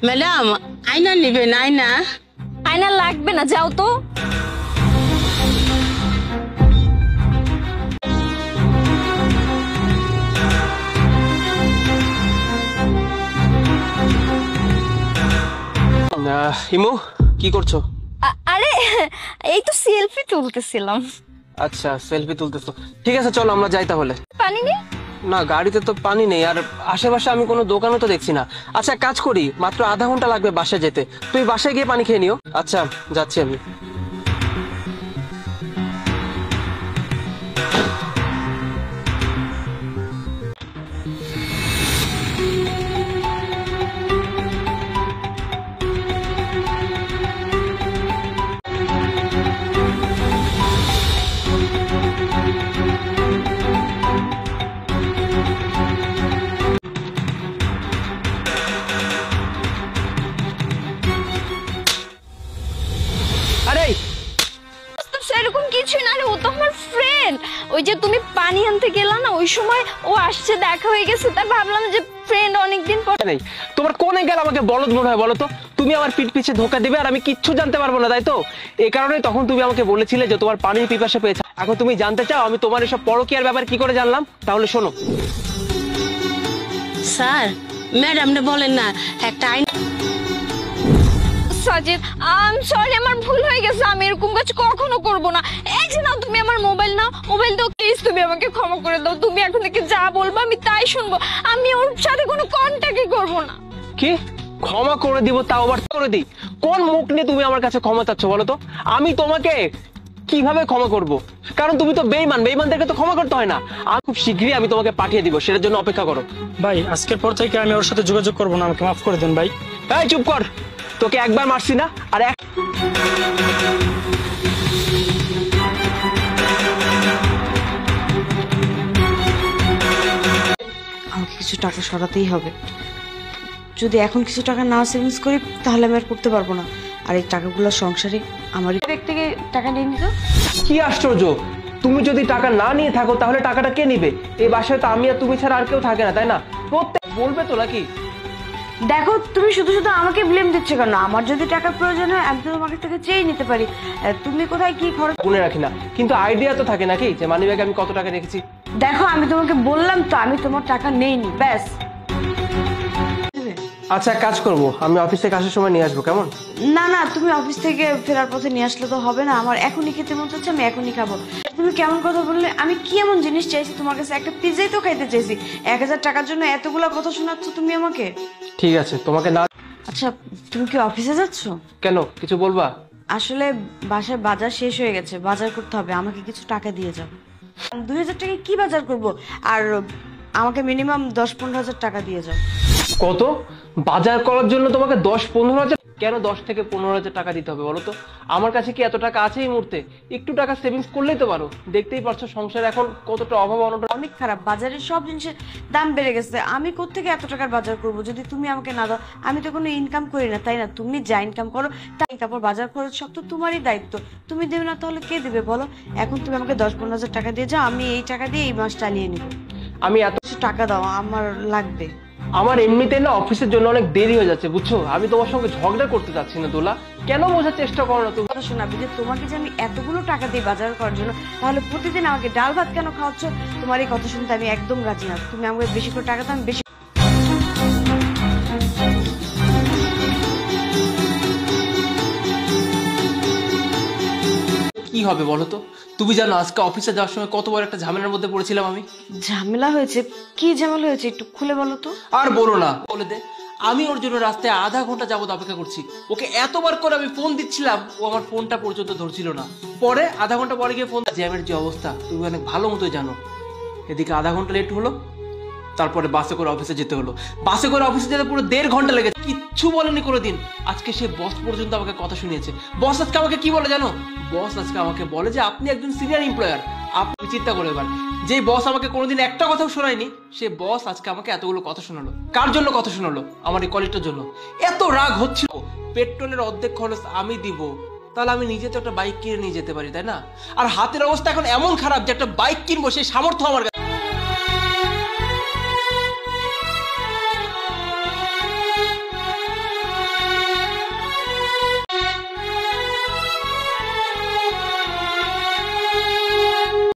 Madam আয়না নেবেন? আয়না আয়না লাগবে না, যাও তো। হিমু কি করছো? আরে এই তো সেলফি তুলতেছিলাম। আচ্ছা সেলফি তুলতেছো, ঠিক আছে চলো আমরা যাই তাহলে। পানি নেই? না গাড়িতে তো পানি নেই, আর আশেপাশে আমি কোনো দোকানও তো দেখছি না। আচ্ছা কাজ করি, মাত্র আধা ঘন্টা লাগবে বাসায় যেতে, তুমি বাসায় গিয়ে পানি খেয়ে নিও। আচ্ছা যাচ্ছি আমি। আরে সেরকম কিছু না রে, ও তো আমার ফ্রেন্ড। ওই যে তুমি পানি আনতে গেলা না, ওই সময় ও আসছে, দেখা হয়ে গেছে, তাই ভাবলাম যে ফ্রেন্ড অনেকদিন পর। নেই তোমার কোনে গেল আমাকে বলদ মনে হয় বলো তো? তুমি আমার পিঠ পিছে ধোকা দিবে আর আমি কিচ্ছু জানতে পারবো না, তাই তো? এই কারণে তখন তুমি আমাকে বলেছিলে যে তোমার পানির পিপাসা পেয়েছে। এখন তুমি জানতে চাও আমি তোমার এসব পরকীয়ার ব্যাপার কি করে জানলাম? তাহলে শোনো। স্যার ম্যাডামনে বলেন না একটা আয়না। সাজিদ আই সরি, আমার ভুল হয়ে গেছে, আমি এরকম কাজ কখনো করব না। এই যে নাও তুমি আমার মোবাইল নাও, মোবাইল দাও প্লিজ, তুমি আমাকে ক্ষমা করে দাও। তুমি এখন থেকে যা বলবো আমি তাই শুনবো, আমি ওর সাথে কোনো কন্ট্যাক্টই করব না। কি ক্ষমা করে দিব? তাও আবার করে দিই? কোন মুখ নিয়ে তুমি আমার কাছে ক্ষমা চাচ্ছ বলো তো? আমি তোমাকে কিভাবে ক্ষমা করব? কারণ তুমি তো বেঈমান, বেঈমানদেরকে তো ক্ষমা করতে হয় না। আমি খুব শীঘ্রই আমি তোমাকে পাঠিয়ে দিব, সেটার জন্য অপেক্ষা করো। ভাই আজকের পর থেকে আমি ওর সাথে যোগাযোগ করবো না, আমাকে মাফ করে দেন ভাই। এই চুপ কর, তোকে একবার মারছি না আর আমাকে কিছু টাকা সরাতেই হবে। যদি এখন কিছু টাকা না সেভিংস করি তাহলে আমি আর করতে পারবো না। আর এই টাকাগুলো সংসারে আমারই থেকে টাকা নিয়ে নিত। কি আশ্চর্য! তুমি যদি টাকা না নিয়ে থাকো তাহলে টাকাটা কে নিবে? এই বাসায় তো আমি আর তুমি ছাড়া আর কেউ থাকে না, তাই না? প্রত্যেক বলবে তো নাকি? দেখো তুমি শুধু শুধু আমাকে ব্লেম দিচ্ছ কেন? আমার যদি টাকার প্রয়োজন হয় আমি তো তোমাকে থেকে চেয়ে নিতে পারি। তুমি কোথায় কি খরচ গুনে রাখি না, কিন্তু আইডিয়া তো থাকে নাকি যে মানি ব্যাগে আমি কত টাকা রেখেছি? দেখো আমি তোমাকে বললাম তো আমি তোমার টাকা নেইনি, ব্যাস। আচ্ছা এক কাজ করবো, আমি অফিস থেকে আসার সময় নিয়ে আসবো, কেমন? না না, তুমি অফিস থেকে ফেরার পথে নিয়ে আসলে তো হবে না। আমার এখনই খেতে মন চাচ্ছে, আমি এখনই খাবো। তুমি কেমন কথা বললে? আমি কি এমন জিনিস চাইছি তোমার কাছে? একটা পিৎজাই তো খাইতে চাইছি। 1000 টাকার জন্য এতগুলা কথা শোনাচ্ছ তুমি আমাকে? ঠিক আছে তোমাকে না। আচ্ছা তুমি কি অফিসে যাচ্ছ? কেন, কিছু বলবা? আসলে বাসায় বাজার শেষ হয়ে গেছে, বাজার করতে হবে, আমাকে কিছু টাকা দিয়ে যাও। 2000 টাকায় কি বাজার করব? আর আমাকে মিনিমাম 10-15 হাজার টাকা দিয়ে যাও। কত? বাজার করার জন্য তোমাকে 10-15 হাজার? কেন 10 থেকে 15 হাজার টাকা দিতে হবে বলো তো? আমার কাছে কি এত টাকা আছে এই মুহূর্তে? একটু টাকা সেভিংস করলেই তো পারো। দেখতেই পারছো সংসার এখন কতটা অভাব অনটন। অনেক খারাপ, বাজারের সব জিনিসের দাম বেড়ে গেছে। আমি কোত্থেকে এত টাকার বাজার করব যদি তুমি আমাকে না দাও? আমি তো কোনো ইনকাম করি না, তাই না? তুমি যা ইনকাম করো তাই, তারপর বাজার খরচ সব তো তোমারই দায়িত্ব। তুমি দেবে না তাহলে কে দেবে বলো? এখন তুমি আমাকে 10-15 হাজার টাকা দিয়ে যাও, আমি এই টাকা দিয়ে এই মাস চালিয়ে নিব। আমি এত কিছু টাকা দাও, আমার লাগবে। আমার এমনিতেই না অফিসের জন্য অনেক দেরি হয়ে যাচ্ছে বুঝছো। আমি তোমার সঙ্গে ঝগড়া করতে চাচ্ছি না দোলা, কেন বোঝার চেষ্টা করো না তুমি? কথা শোনাবে যে তোমাকে যে আমি এতগুলো টাকা দিই বাজার করার জন্য, তাহলে প্রতিদিন আমাকে ডাল ভাত কেন খাওয়াচ্ছ? তোমার এই কথা শুনতে আমি একদম রাজি না। তুমি আমাকে বেশি করে টাকা দাও, আমি বেশি। কি হবে বলো তো? তুমি জানো আজকে অফিসে যাওয়ার সময় কত বড় একটা ঝামেলার মধ্যে পড়েছিলাম আমি। ঝামেলা হয়েছে? কি ঝামেলা হয়েছে একটু খুলে বলো তো। আর বলো না, বলে দে। আমি ওর জন্য রাস্তায় আধা ঘন্টা যাবত অপেক্ষা করছি। ওকে এতবার করে আমি ফোন দিচ্ছিলাম, ও আমার ফোনটা পর্যন্ত ধরছিল না। পরে আধা ঘন্টা পরে গিয়ে ফোন, জ্যামের যে অবস্থা তুমি অনেক ভালো মতোই জানো। এদিকে আধা ঘন্টা লেট হলো, তারপরে বাসে করে অফিসে যেতে হলো। বাসে করে অফিসে যেতে পুরো 1.5 ঘন্টা লেগেছে। কিচ্ছু বলেনি কোনোদিন। আজকে সে বস পর্যন্ত আমাকে কথা শুনিয়েছে। বস আজকে আমাকে কি বলে জানো? বস আজকে আমাকে বলে যে আপনি একজন সিনিয়র এমপ্লয়ার। আপনি চিন্তা করে এবার, যে বস আমাকে কোনোদিন একটা কথাও শোনায়নি, সে বস আজকে আমাকে এতগুলো কথা শোনালো। কার জন্য কথা শোনালো? আমার এই কলিগটার জন্য। এত রাগ হচ্ছিল। পেট্রোলের অর্ধেক খরচ আমি দিব, তাহলে আমি নিজে তো একটা বাইক কিনে নিয়ে যেতে পারি, তাই না? আর হাতের অবস্থা এখন এমন খারাপ যে একটা বাইক কিনবো সেই সামর্থ্য আমার কাছে